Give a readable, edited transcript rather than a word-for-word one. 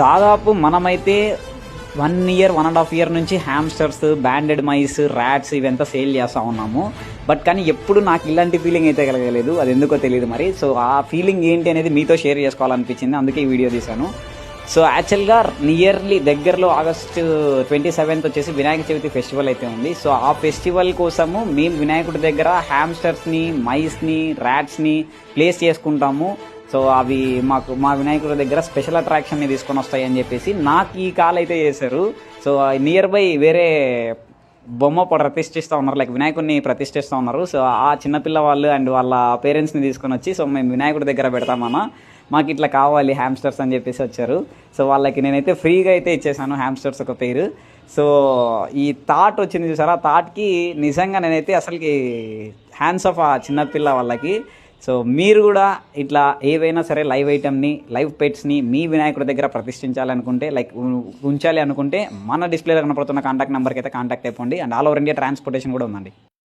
దాదాపు మనమైతే 1 year 1.5 year నుంచి హ్యామ్స్టర్స్, బ్యాండెడ్ మైస్, ర్యాట్స్ ఇవంతా సేల్ చేస్తూ ఉన్నాము. బట్ కానీ ఎప్పుడు నాకు ఇలాంటి ఫీలింగ్ అయితే కలగలేదు, అది ఎందుకో తెలియదు మరి. సో ఆ ఫీలింగ్ ఏంటి అనేది మీతో షేర్ చేసుకోవాలనిపించింది, అందుకే ఈ వీడియో తీశాను. సో యాక్చువల్గా నియర్లీ దగ్గరలో ఆగస్టు 27th వచ్చేసి వినాయక చవితి ఫెస్టివల్ అయితే ఉంది. సో ఆ ఫెస్టివల్ కోసము మేము వినాయకుడి దగ్గర హ్యామ్స్టర్స్ని, మైస్ని, ర్యాట్స్ని ప్లేస్ చేసుకుంటాము. సో అవి మా వినాయకుడి దగ్గర స్పెషల్ అట్రాక్షన్ని తీసుకొని వస్తాయని చెప్పేసి నాకు ఈ కాల్ అయితే చేశారు. సో నియర్ బై వేరే బొమ్మ ప్రతిష్ఠిస్తూ ఉన్నారు, లైక్ వినాయకుడిని ప్రతిష్ఠిస్తూ ఉన్నారు. సో ఆ చిన్నపిల్ల వాళ్ళు అండ్ వాళ్ళ పేరెంట్స్ని తీసుకొని వచ్చి, సో మేము వినాయకుడి దగ్గర పెడతామన్నా, మాకు ఇట్లా కావాలి హ్యామ్స్టర్స్ అని చెప్పేసి వచ్చారు. సో వాళ్ళకి నేనైతే ఫ్రీగా అయితే ఇచ్చేసాను హ్యామ్స్టర్స్ ఒక పేరు. సో ఈ థాట్ వచ్చింది చూసారా, ఆ థాట్కి నిజంగా నేనైతే అసలుకి హ్యాండ్స్ ఆఫ్ ఆ చిన్నపిల్ల వాళ్ళకి. సో మీరు కూడా ఇట్లా ఏవైనా సరే లైవ్ ఐటమ్ని, లైవ్ పెట్స్ని మీ వినాయకుడి దగ్గర ప్రతిష్ఠించాలనుకుంటే, లైక్ ఉంచాలి అనుకుంటే మన డిస్ప్లేలో కనపడుతున్న కాంటాక్ట్ నెంబర్కి అయితే కాంటాక్ట్ అయిపోండి. And all over India transportation కూడా ఉందండి.